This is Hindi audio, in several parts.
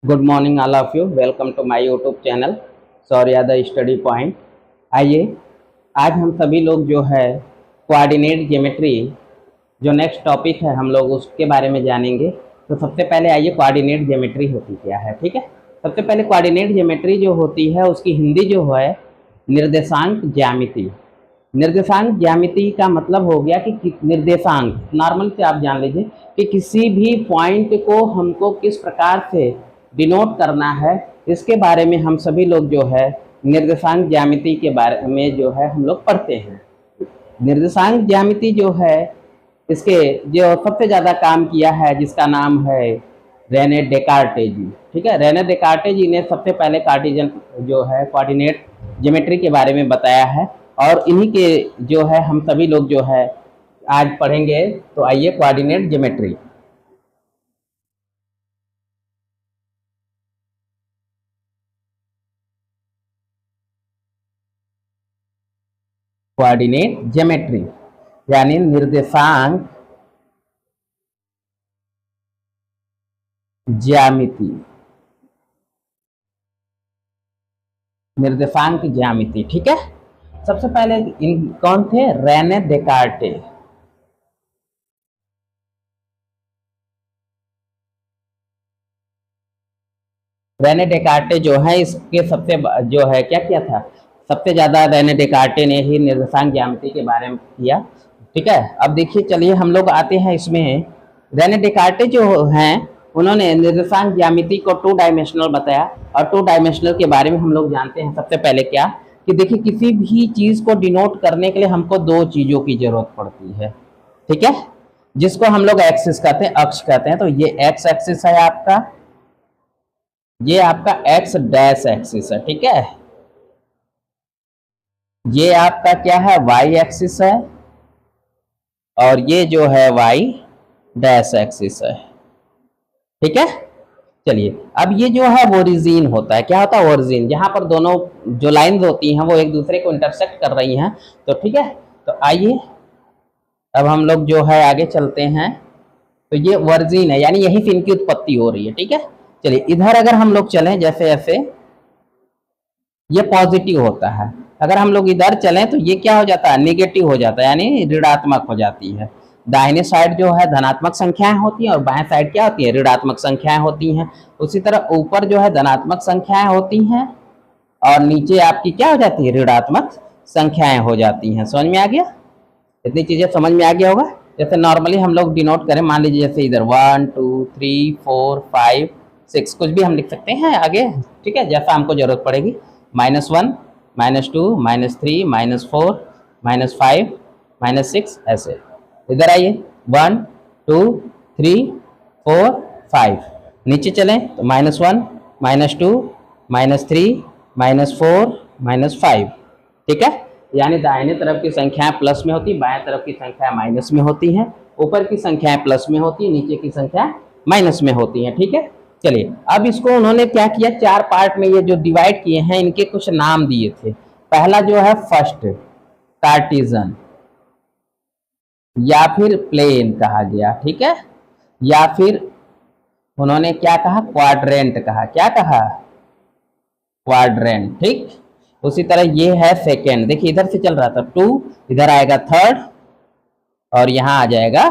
Good morning all of you. Welcome to my YouTube channel Saurya the study point. आइए आज हम सभी लोग जो है कोऑर्डिनेट ज्योमेट्री जो नेक्स्ट टॉपिक है हम लोग उसके बारे में जानेंगे। तो सबसे पहले आइए कोऑर्डिनेट ज्योमेट्री होती क्या है, ठीक है। सबसे पहले कोऑर्डिनेट ज्योमेट्री जो होती है उसकी हिंदी जो है निर्देशांक ज्यामिति। निर्देशांक ज्यामिति का मतलब हो गया कि निर्देशांक नॉर्मल से आप जान लीजिए कि किसी भी पॉइंट को हमको किस प्रकार से डिनोट करना है, इसके बारे में हम सभी लोग जो है निर्देशांक ज्यामिति के बारे में जो है हम लोग पढ़ते हैं। निर्देशांक ज्यामिति जो है इसके जो सबसे ज़्यादा काम किया है जिसका नाम है रेने डेकार्टे जी, ठीक है। रेने डेकार्टे जी ने सबसे पहले कार्टेशियन जो है कोऑर्डिनेट ज्योमेट्री के बारे में बताया है और इन्हीं के जो है हम सभी लोग जो है आज पढ़ेंगे। तो आइए कोऑर्डिनेट ज्योमेट्री। कोऑर्डिनेट ज्योमेट्री यानी निर्देशांक ज्यामिति। निर्देशांक ज्यामिति, ठीक है। सबसे पहले इन कौन थे? Renee Descartes. रेने डेकार्टे जो है इसके सबसे जो है क्या किया था, सबसे ज्यादा रेने डेकार्टे ने ही निर्देशांक ज्यामिति के बारे में किया, ठीक है। अब देखिए चलिए हम लोग आते हैं इसमें। रेने डेकार्टे जो हैं उन्होंने निर्देशांक ज्यामिति को 2 डायमेंशनल बताया और 2 डायमेंशनल के बारे में हम लोग जानते हैं सबसे पहले क्या कि देखिए किसी भी चीज को डिनोट करने के लिए हमको 2 चीजों की जरूरत पड़ती है, ठीक है, जिसको हम लोग एक्सिस कहते हैं, अक्ष कहते हैं। तो ये एक्स एक्सिस है आपका, ये आपका एक्स डैश एक्सिस है, ठीक है। ये आपका क्या है? वाई एक्सिस है और ये जो है वाई डैश एक्सिस है, ठीक है। चलिए अब ये जो है ओरिजिन होता है, क्या होता है? ओरिजिन, जहां पर दोनों जो लाइंस होती हैं वो एक दूसरे को इंटरसेक्ट कर रही हैं, तो ठीक है। तो आइए अब हम लोग जो है आगे चलते हैं। तो ये ओरिजिन है यानी यहीं से इनकी उत्पत्ति हो रही है, ठीक है। चलिए इधर अगर हम लोग चलें जैसे ऐसे, ये पॉजिटिव होता है। अगर हम लोग इधर चलें तो ये क्या हो जाता है? नेगेटिव हो जाता है यानी ऋणात्मक हो जाती है। दाहिने साइड जो है धनात्मक संख्याएं होती हैं और बाएं साइड क्या होती है? ऋणात्मक संख्याएं होती हैं। उसी तरह ऊपर जो है धनात्मक संख्याएं होती हैं और नीचे आपकी क्या हो जाती है? ऋणात्मक संख्याएं हो जाती हैं। समझ में आ गया? इतनी चीजें समझ में आ गया होगा। जैसे नॉर्मली हम लोग डिनोट करें, मान लीजिए जैसे इधर 1 2 3 4 5 6 कुछ भी हम लिख सकते हैं आगे, ठीक है, जैसा हमको जरूरत पड़ेगी। -1 -2 -3 -4 -5 -6 ऐसे। इधर आइए 1 2 3 4 5। नीचे चलें तो -1 -2 -3 -4 -5, ठीक है। यानी दाहिने तरफ की संख्याएं प्लस में होती, बाएं तरफ की संख्याएं माइनस में होती हैं, ऊपर की संख्याएं प्लस में होती है, नीचे की संख्या माइनस में होती हैं, ठीक है। चलिए अब इसको उन्होंने क्या किया, 4 पार्ट में ये जो डिवाइड किए हैं इनके कुछ नाम दिए थे। पहला जो है फर्स्ट कार्टिजन या फिर प्लेन कहा गया, ठीक है, या फिर उन्होंने क्या कहा? क्वाड्रेंट कहा। क्या कहा? क्वाड्रेंट, ठीक। उसी तरह ये है सेकेंड, देखिए इधर से चल रहा था 2, इधर आएगा थर्ड और यहाँ आ जाएगा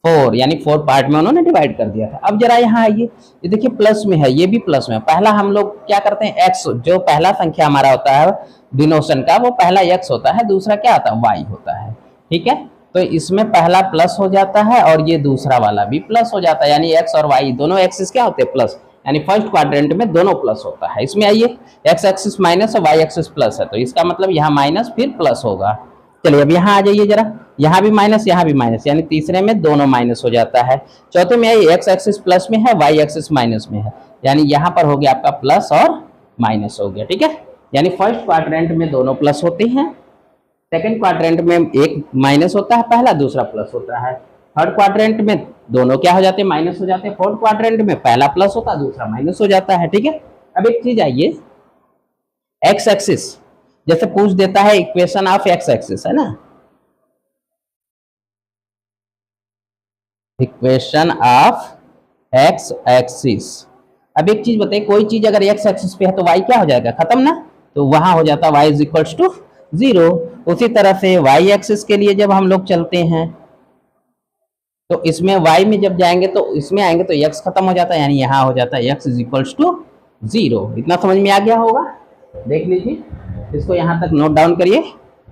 4, यानी 4 पार्ट में उन्होंने डिवाइड कर दिया था। अब जरा यहाँ आइए, ये देखिए प्लस में है, ये भी प्लस में है। पहला हम लोग क्या करते हैं? एक्स, जो पहला संख्या हमारा होता है डिनोशन का, वो पहला एक्स होता है, दूसरा क्या होता है? वाई होता है, ठीक है। तो इसमें पहला प्लस हो जाता है और ये दूसरा वाला भी प्लस हो जाता है, यानी एक्स और वाई दोनों एक्सिस क्या होते हैं? प्लस, यानी फर्स्ट क्वाड्रेंट में दोनों प्लस होता है। इसमें आइए एक्स एक्सिस माइनस और वाई एक्सिस प्लस है, तो इसका मतलब यहाँ माइनस फिर प्लस होगा। चलिए अब यहाँ आ जाइए जरा, यहाँ भी माइनस यहाँ भी माइनस, यानी तीसरे में दोनों माइनस हो जाता है। चौथे में आइए एक्स एक्सिस प्लस में है, वाई एक्सिस माइनस में है, यानी यहाँ पर हो गया आपका प्लस और माइनस हो गया, ठीक है। यानी फर्स्ट क्वाड्रेंट में दोनों प्लस होते हैं, सेकंड क्वाड्रेंट में एक माइनस होता है पहला, दूसरा प्लस होता है। थर्ड क्वाड्रेंट में दोनों क्या हो जाते हैं? माइनस हो जाते हैं। फोर्थ क्वाड्रेंट में पहला प्लस होता है, दूसरा माइनस हो जाता है, ठीक है। अब एक चीज आइए, एक्स एक्सिस जैसे पूछ देता है इक्वेशन ऑफ एक्स एक्सिस, है ना, इक्वेशन ऑफ एक्स एक्सिस, अब एक चीज बताइए, कोई चीज अगर एक्स एक्सिस पे है तो वाई क्या हो जाएगा, खत्म ना, तो वहां हो जाता वाई इज इक्वल्स टू 0। उसी तरह से वाई एक्सिस के लिए जब हम लोग चलते हैं तो इसमें y में जब जाएंगे तो इसमें आएंगे तो x खत्म हो जाता है, यानी यहाँ हो जाता है x इज इक्वल्स टू 0। इतना समझ में आ गया होगा, देख लीजिए, इसको यहाँ तक नोट डाउन करिए।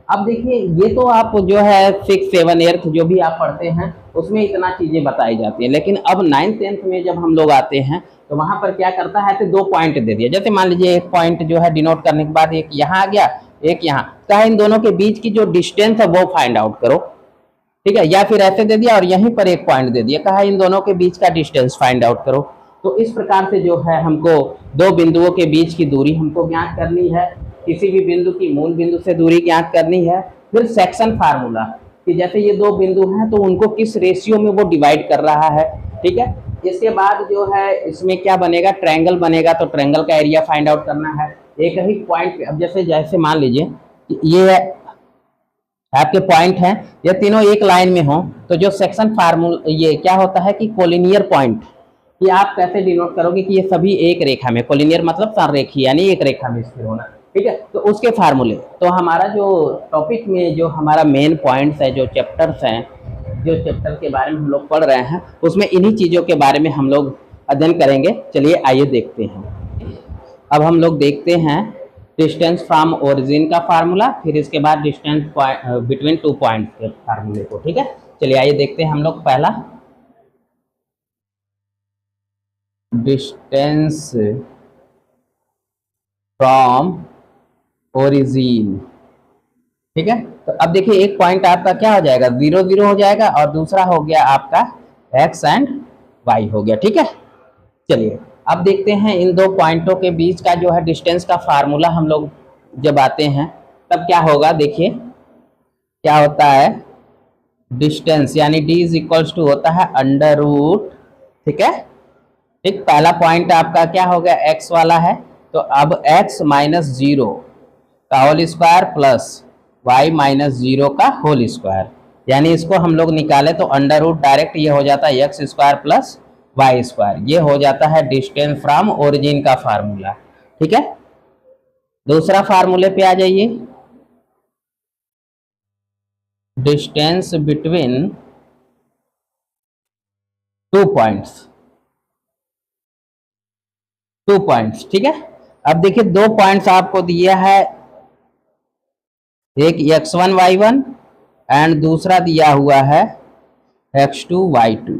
अब देखिए, ये तो आप जो है 6, 7, 8 जो भी आप पढ़ते हैं उसमें इतना चीजें बताई जाती है, लेकिन अब 9th 10th में जब हम लोग आते हैं तो वहां पर क्या करता है, तो 2 पॉइंट दे दिया। जैसे मान लीजिए एक पॉइंट जो है डिनोट करने के बाद एक यहाँ आ गया, एक यहाँ, कहा इन दोनों के बीच की जो डिस्टेंस है वो फाइंड आउट करो, ठीक है, या फिर ऐसे दे दिया और यहीं पर एक पॉइंट दे दिया, कहा इन दोनों के बीच का डिस्टेंस फाइंड आउट करो। तो इस प्रकार से जो है हमको दो बिंदुओं के बीच की दूरी हमको ज्ञात करनी है, किसी भी बिंदु की मूल बिंदु से दूरी ज्ञात करनी है। फिर सेक्शन फार्मूला कि जैसे ये दो बिंदु हैं तो उनको किस रेशियो में वो डिवाइड कर रहा है, ठीक है। इसके बाद जो है इसमें क्या बनेगा, ट्रायंगल बनेगा, तो ट्रायंगल का एरिया फाइंड आउट करना है एक ही पॉइंट। अब जैसे जैसे मान लीजिए ये आपके पॉइंट हैं, ये तीनों एक लाइन में हो, तो जो सेक्शन फार्मूला ये क्या होता है कि कोलिनियर पॉइंट, कि आप कैसे डिनोट करोगे कि ये सभी एक रेखा में, कोलिनियर मतलब संरेखी यानी एक रेखा में स्थिर होना, ठीक है। तो उसके फार्मूले, तो हमारा जो टॉपिक में जो हमारा मेन पॉइंट्स है, जो चैप्टर्स हैं, जो चैप्टर के बारे में हम लोग पढ़ रहे हैं उसमें इन्हीं चीज़ों के बारे में हम लोग अध्ययन करेंगे। चलिए आइए देखते हैं। अब हम लोग देखते हैं डिस्टेंस फ्रॉम ओरिजिन का फार्मूला, फिर इसके बाद डिस्टेंस बिटवीन 2 पॉइंट के फार्मूले को, ठीक है। चलिए आइए देखते हैं हम लोग पहला डिस्टेंस फ्रॉम ओरिजिन, ठीक है। तो अब देखिए एक पॉइंट आपका क्या हो जाएगा, 0 0 हो जाएगा और दूसरा हो गया आपका x एंड y हो गया, ठीक है। चलिए अब देखते हैं इन दो पॉइंटों के बीच का जो है डिस्टेंस का फार्मूला हम लोग जब आते हैं तब क्या होगा, देखिए क्या होता है, डिस्टेंस यानी d इज इक्वल्स टू होता है अंडर रूट, ठीक है। ठीक, पहला पॉइंट आपका क्या हो गया, x वाला है, तो अब x माइनस 0 का whole square plus y minus 0 का होल स्क्वायर, यानी इसको हम लोग निकाले तो अंडर रूट डायरेक्ट ये हो जाता है x square plus y square, ये हो जाता है डिस्टेंस फ्रॉम ओरिजिन का फार्मूला, ठीक है। दूसरा फार्मूले पे आ जाइए, डिस्टेंस बिटवीन 2 पॉइंट्स, 2 पॉइंट्स, ठीक है। अब देखिए 2 पॉइंट्स आपको दिया है, एक x1 y1 एंड दूसरा दिया हुआ है x2 y2,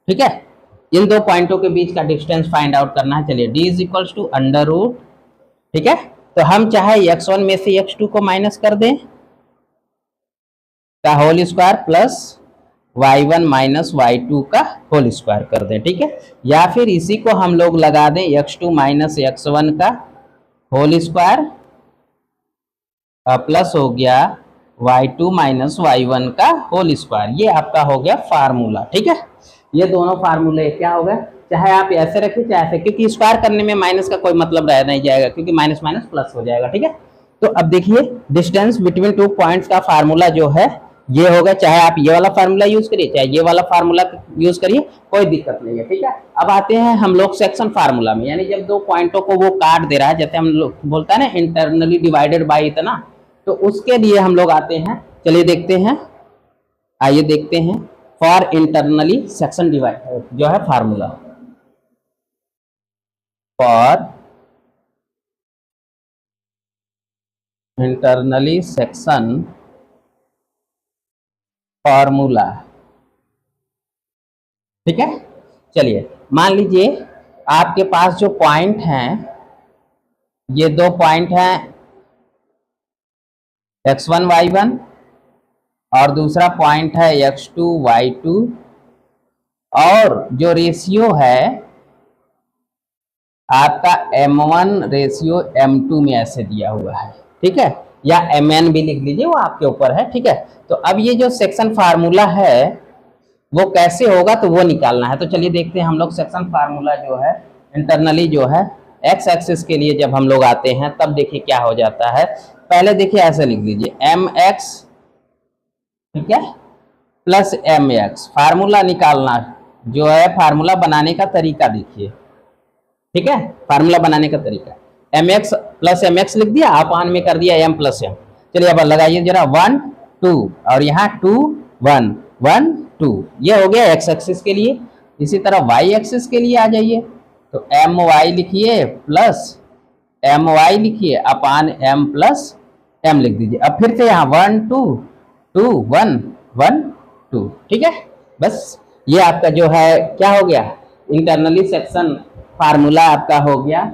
ठीक है। इन दो पॉइंटों के बीच का डिस्टेंस फाइंड आउट करना है। चलिए d is equals to under root, ठीक है। तो हम चाहे x1 में से x2 को माइनस कर दें का whole square plus y1 minus y2 का होल स्क्वायर कर दें, ठीक है। या फिर इसी को हम लोग लगा दें x2 माइनस x1 का होल स्क्वायर प्लस हो गया y2 माइनस y1 का होल स्क्वायर, ये आपका हो गया फार्मूला, ठीक है। ये दोनों फार्मूले क्या हो गए, चाहे आप ऐसे रखिए चाहे ऐसे, क्योंकि स्क्वायर करने में माइनस का कोई मतलब रह नहीं जाएगा, क्योंकि माइनस माइनस प्लस हो जाएगा, ठीक है। तो अब देखिए डिस्टेंस बिटवीन 2 पॉइंट्स का फार्मूला जो है ये होगा, चाहे आप ये वाला फार्मूला यूज करिए चाहे ये वाला फार्मूला यूज करिए, कोई दिक्कत नहीं है, ठीक है। अब आते हैं हम लोग सेक्शन फार्मूला में, यानी जब दो पॉइंटों को वो काट दे रहा है, जैसे हम लोग बोलता है ना इंटरनली डिवाइडेड बाय इतना, तो उसके लिए हम लोग आते हैं। चलिए देखते हैं, आइए देखते हैं फॉर इंटरनली सेक्शन डिवाइड जो है formula, for internally section formula, ठीक है। चलिए मान लीजिए आपके पास जो पॉइंट हैं, ये 2 पॉइंट हैं x1 y1 और दूसरा पॉइंट है x2 y2, और जो रेशियो है आपका m1 रेशियो m2 में ऐसे दिया हुआ है, ठीक है, या mn भी लिख लीजिए, वो आपके ऊपर है, ठीक है। तो अब ये जो सेक्शन फार्मूला है वो कैसे होगा, तो वो निकालना है। तो चलिए देखते हैं हम लोग सेक्शन फार्मूला जो है इंटरनली जो है x एक्सिस के लिए जब हम लोग आते हैं तब देखिए क्या हो जाता है। पहले देखिए ऐसे लिख दीजिए mx, ठीक है, प्लस mx, फार्मूला निकालना जो है, फार्मूला बनाने का तरीका देखिए, ठीक है, फार्मूला बनाने का तरीका m x plus m x लिख दिया, अपान में कर दिया एम प्लस एम। चलिए अब लगाइए जरा 1 2 और यहाँ 2 1 1 2, ये हो गया एक्स एक्सिस के लिए। इसी तरह वाई एक्सिस के लिए आ जाइए, तो एम वाई लिखिए प्लस एम वाई लिखिए अपान एम प्लस एम लिख दीजिए। अब फिर से यहाँ 1 2 2 1 1 2, ठीक है। बस ये आपका जो है क्या हो गया, इंटरनली सेक्शन फार्मूला आपका हो गया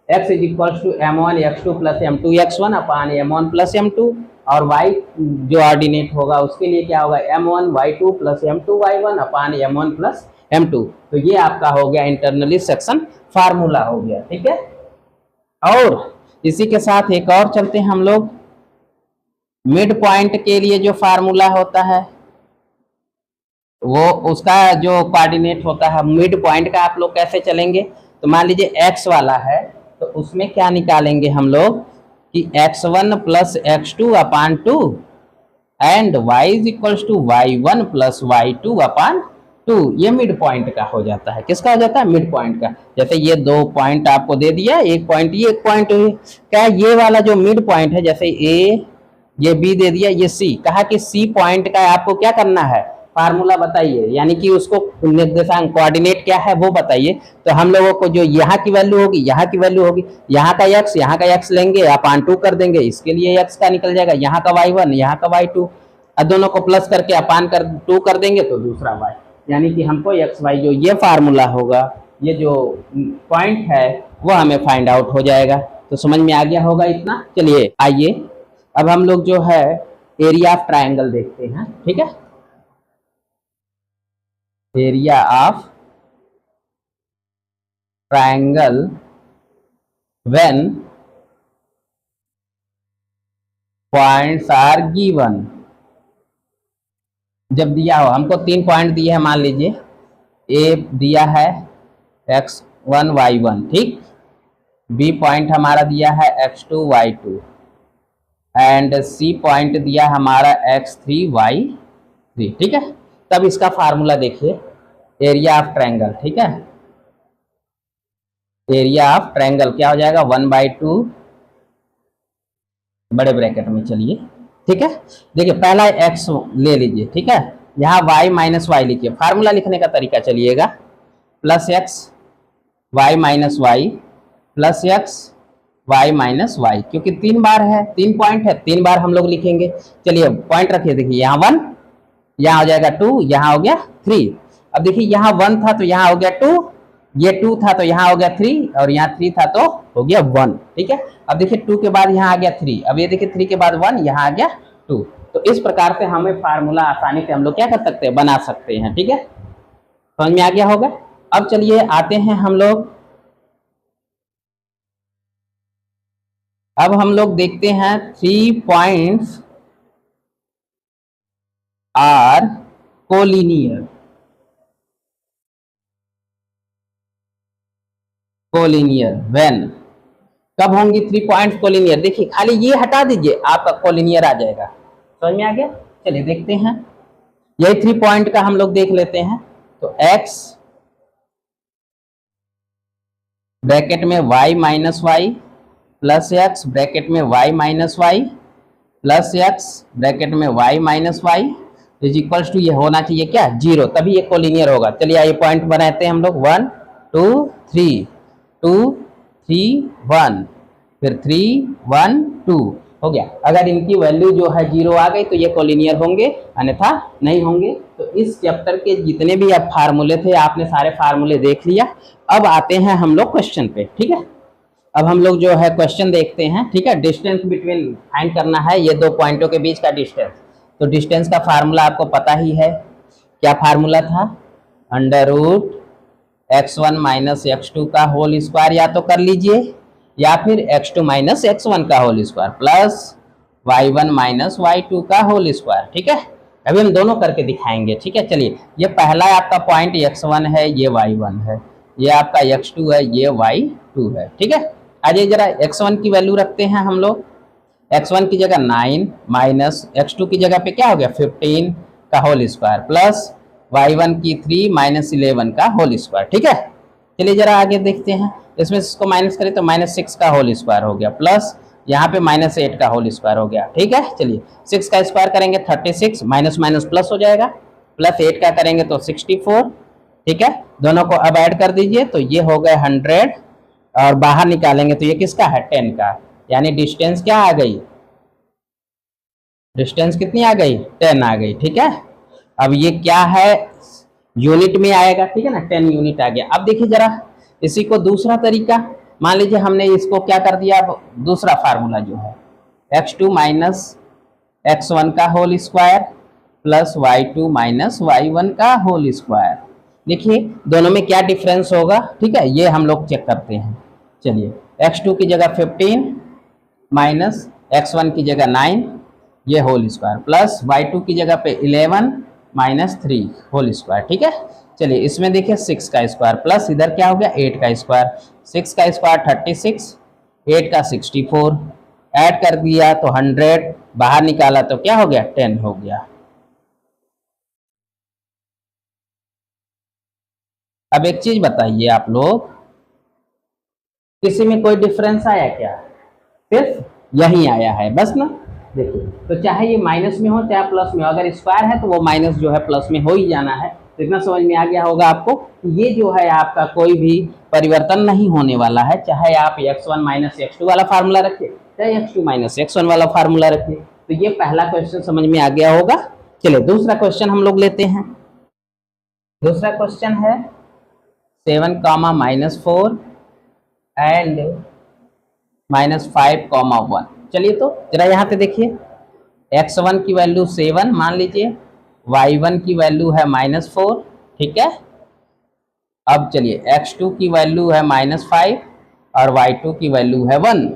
x is equal to m1 x2 plus m2 x1 upon m1 plus m2, और y जो ऑर्डिनेट होगा उसके लिए क्या होगा m1 y2 plus m2 y1 अपान m1 प्लस m2। तो ये आपका हो गया इंटरनली सेक्शन फार्मूला हो गया, ठीक है। और इसी के साथ एक और चलते हैं हम लोग, मिड पॉइंट के लिए जो फार्मूला होता है वो उसका जो कोऑर्डिनेट होता है मिड पॉइंट का, आप लोग कैसे चलेंगे, तो मान लीजिए x वाला है तो उसमें क्या निकालेंगे हम लोग कि x1 plus x2 upon 2 and y is equal to y1 plus y2 upon 2, ये मिड पॉइंट का हो जाता है। किसका हो जाता है, मिड पॉइंट का। जैसे ये 2 पॉइंट आपको दे दिया, एक पॉइंट ये एक पॉइंट हुई, क्या ये वाला जो मिड पॉइंट है, जैसे ए ये बी दे दिया, ये सी, कहा कि सी पॉइंट का आपको क्या करना है, फार्मूला बताइए, यानी कि उसको निर्देशांक कोऑर्डिनेट क्या है वो बताइए। तो हम लोगों को जो यहाँ की वैल्यू होगी, यहाँ की वैल्यू होगी, यहाँ का x लेंगे अपान 2 कर देंगे, इसके लिए x का निकल जाएगा, यहाँ का y1 यहाँ का y2, और दोनों को प्लस करके अपान कर 2 कर देंगे तो दूसरा y, यानी कि हमको x y जो ये फार्मूला होगा, ये जो पॉइंट है वो हमें फाइंड आउट हो जाएगा। तो समझ में आ गया होगा इतना। चलिए आइए अब हम लोग जो है एरिया ऑफ ट्राइंगल देखते हैं, ठीक है। Area of triangle when points are given, जब दिया हो, हमको 3 पॉइंट दिए हैं, मान लीजिए ए दिया है x1 y1, ठीक, बी पॉइंट हमारा दिया है x2 y2 and C point दिया हमारा x3 y3, ठीक है। तब इसका फार्मूला देखिए, एरिया ऑफ ट्रायंगल, ठीक है। एरिया ऑफ ट्रायंगल क्या हो जाएगा, 1/2 बड़े ब्रैकेट में, चलिए ठीक है। देखिए पहला x ले लीजिए, ठीक है, यहाँ y माइनस वाई लिखिए, फार्मूला लिखने का तरीका चलिएगा, plus x y minus y plus x y minus y, क्योंकि 3 बार है, 3 पॉइंट है, 3 बार हम लोग लिखेंगे। चलिए पॉइंट रखिए, देखिए यहाँ 1, यहाँ हो जाएगा 2, यहाँ हो गया 3। अब देखिए यहाँ 1 था तो यहाँ हो गया 2, ये 2 था तो यहाँ हो गया 3, और यहाँ 3 था तो हो गया 1, ठीक है। अब देखिए 2 के बाद यहाँ आ गया 3, अब ये देखिए 3 के बाद 1, यहाँ आ गया 2। तो इस प्रकार से हमें फार्मूला आसानी से हम लोग क्या कर सकते हैं, बना सकते हैं, ठीक है। समझ में आ गया होगा। अब चलिए आते हैं हम लोग, अब हम लोग देखते हैं 3 points are collinear, collinear when, कब होंगी 3 पॉइंट्स कोलिनियर, देखिए खाली ये हटा दीजिए आपका कोलिनियर आ जाएगा। समझ में आ गया। चलिए देखते हैं, यही 3 पॉइंट का हम लोग देख लेते हैं। तो x ब्रैकेट में y minus y plus x bracket में y minus y plus x bracket में y minus y is equals to, ये होना चाहिए क्या 0, तभी ये कोलिनियर होगा। चलिए ये पॉइंट बनाते हैं हम लोग, 1 2 3 2 3 1, फिर 3 1 2 हो गया। अगर इनकी वैल्यू जो है 0 आ गई तो ये कोलिनियर होंगे, अन्यथा नहीं होंगे। तो इस चैप्टर के जितने भी अब फार्मूले थे, आपने सारे फार्मूले देख लिया। अब आते हैं हम लोग क्वेश्चन पे, ठीक है। अब हम लोग जो है क्वेश्चन देखते हैं, ठीक है। डिस्टेंस बिटवीन फाइंड करना है, ये 2 पॉइंटों के बीच का डिस्टेंस। तो डिस्टेंस का फार्मूला आपको पता ही है, क्या फार्मूला था, √x1 माइनस x2 का होल स्क्वायर, या तो कर लीजिए, या फिर x2 माइनस x1 का whole square plus y1 minus y2 का होल स्क्वायर, ठीक है। अभी हम दोनों करके दिखाएंगे, ठीक है। चलिए ये पहला आपका पॉइंट x1 है, ये y1 है, ये आपका x2 है, ये y2 है, ठीक है। आइए जरा x1 की वैल्यू रखते हैं हम लोग, x1 की जगह 9 माइनस x2 की जगह पे क्या हो गया 15 का होल स्क्वायर प्लस y1 की 3 माइनस 11 का होल स्क्वायर, ठीक है। चलिए जरा आगे देखते हैं, इसमें इसको माइनस करें तो -6 का होल स्क्वायर हो गया, प्लस यहाँ पे -8 का होल स्क्वायर हो गया। ठीक है, चलिए 6 का स्क्वायर करेंगे 36, माइनस माइनस प्लस हो जाएगा, प्लस 8 का करेंगे तो 64। ठीक है, दोनों को अब ऐड कर दीजिए तो ये हो गए 100, और बाहर निकालेंगे तो ये किसका है, 10 का, यानी डिस्टेंस क्या आ गई, डिस्टेंस कितनी आ गई, 10 आ गई। ठीक है, अब ये क्या है, यूनिट में आएगा। ठीक है ना, 10 यूनिट आ गया। अब देखिए जरा इसी को दूसरा तरीका, मान लीजिए हमने इसको क्या कर दिया, अब दूसरा फार्मूला जो है x2 माइनस x1 का whole square plus y2 minus y1 का होल स्क्वायर। देखिए दोनों में क्या डिफरेंस होगा। ठीक है, ये हम लोग चेक करते हैं। चलिए x2 की जगह 15 माइनस x1 की जगह 9 ये होल स्क्वायर, प्लस y2 की जगह पे 11 माइनस 3 होल स्क्वायर। ठीक है, चलिए इसमें देखिए 6 का स्क्वायर, प्लस इधर क्या हो गया 8 का स्क्वायर, 6 का स्क्वायर 36, 8 का 64, ऐड कर दिया तो 100, बाहर निकाला तो क्या हो गया 10 हो गया। अब एक चीज बताइए आप लोग, किसी में कोई डिफरेंस आया क्या, सिर्फ यही आया है बस ना। देखिए तो चाहे ये माइनस में हो चाहे प्लस में हो, अगर स्क्वायर है तो वो माइनस जो है प्लस में हो ही जाना है। तो इतना समझ में आ गया होगा आपको, ये जो है आपका कोई भी परिवर्तन नहीं होने वाला है, चाहे आप x1 माइनस x2 वाला फार्मूला रखिए चाहे x2 माइनस x1 वाला फार्मूला रखिए। तो ये पहला क्वेश्चन समझ में आ गया होगा। चलिए दूसरा क्वेश्चन हम लोग लेते हैं। दूसरा क्वेश्चन है 7 कामा -4 एंड -5 1। चलिए तो जरा यहाँ पे देखिए, x1 की वैल्यू 7 मान लीजिए, y1 की वैल्यू है -4। ठीक है, अब चलिए x2 की वैल्यू है -5 और y2 की वैल्यू है 1।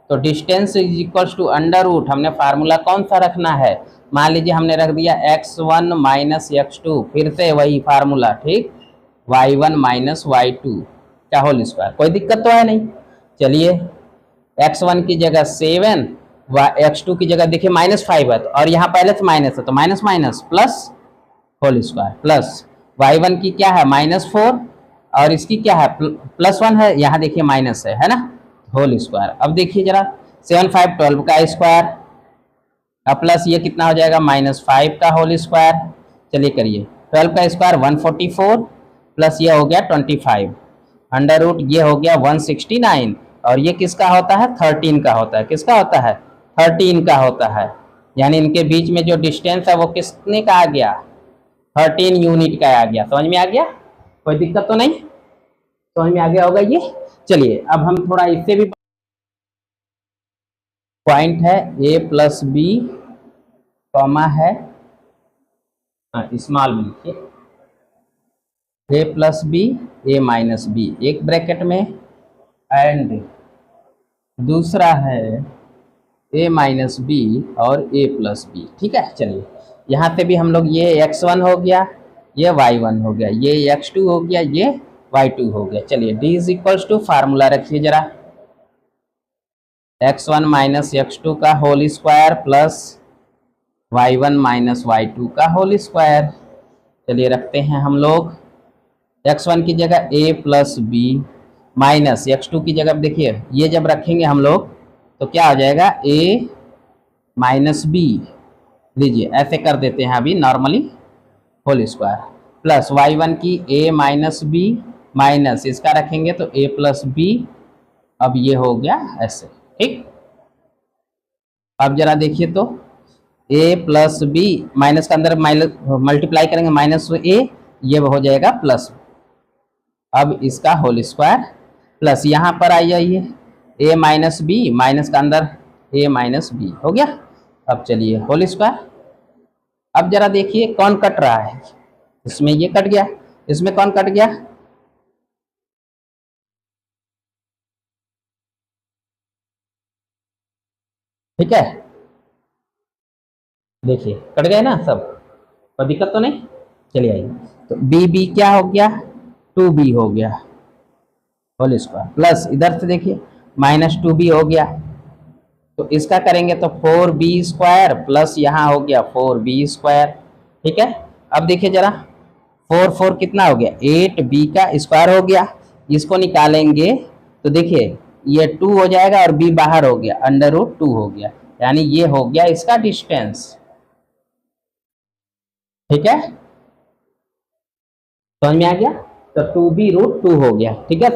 तो distance is equals to under root, हमने फार्मूला कौन सा रखना है, मान लीजिए हमने रख दिया x1 माइनस x2, फिर से वही फार्मूला, ठीक, y1 माइनस y2 का होल स्क्वायर। कोई दिक्कत तो है नहीं। चलिए x1 की जगह 7, x2 की जगह देखिए -5 है और यहाँ पहले से माइनस है तो minus minus plus whole square, plus y1 की क्या है -4 और इसकी क्या है +1 है, यहाँ देखिए माइनस है ना, होल स्क्वायर। अब देखिए जरा 7 5 12 का स्क्वायर, अब प्लस ये कितना हो जाएगा -5 का होल स्क्वायर। चलिए करिए, 12 का स्क्वायर 144 प्लस ये हो गया 25, अंडर रूट ये हो गया 169, और ये किसका होता है 13 का होता है, किसका होता है 13 का होता है, यानी इनके बीच में जो डिस्टेंस है वो किसने का आ गया 13 यूनिट का आ गया। समझ में आ गया, कोई दिक्कत तो नहीं, समझ में आ गया होगा ये। चलिए अब हम थोड़ा इससे भी, पॉइंट है a प्लस बी कॉमा है स्मॉल में लिखिए, a plus b a minus b एक ब्रैकेट में, एंड दूसरा है a माइनस बी और a प्लस बी। ठीक है, चलिए यहाँ पे भी हम लोग, ये x1 हो गया, ये y1 हो गया, ये x2 हो गया, ये y2 हो गया। चलिए d is equals to formula रखिए जरा, x1 माइनस x2 का whole square plus y1 minus y2 का होल स्क्वायर। चलिए रखते हैं हम लोग, x1 की जगह a plus B minus x2 की जगह, देखिए ये जब रखेंगे हम लोग तो क्या हो जाएगा a माइनस बी, लीजिए ऐसे कर देते हैं अभी normally, whole square plus y1 की a माइनस बी माइनस इसका रखेंगे तो a प्लस बी, अब ये हो गया ऐसे। ठीक, अब जरा देखिए तो a प्लस बी माइनस का अंदर माइनस मल्टीप्लाई करेंगे माइनस a, ये हो जाएगा प्लस, अब इसका होल स्क्वायर प्लस यहाँ पर आ जाइए a माइनस बी माइनस का अंदर a माइनस बी हो गया। अब चलिए होल स्क्वायर, अब जरा देखिए कौन कट रहा है, इसमें ये कट गया, इसमें कौन कट गया, ठीक है, देखिए कट गए ना सब, कोई दिक्कत तो नहीं। चलिए आइए, तो बी बी क्या हो गया 2b हो गया होल स्क्वायर, प्लस इधर से देखिए -2b हो गया, तो इसका करेंगे तो 4b स्क्वायर प्लस यहाँ हो गया 4b स्क्वायर। ठीक है, अब देखिए जरा 4 4 कितना हो गया 8b का स्क्वायर हो गया, इसको निकालेंगे तो देखिए ये 2 हो जाएगा और b बाहर हो गया, √2 हो गया, यानी ये हो गया इसका डिस्टेंस। ठीक है, समझ में आ गया? तो 2b √2 हो गया। ठीक है।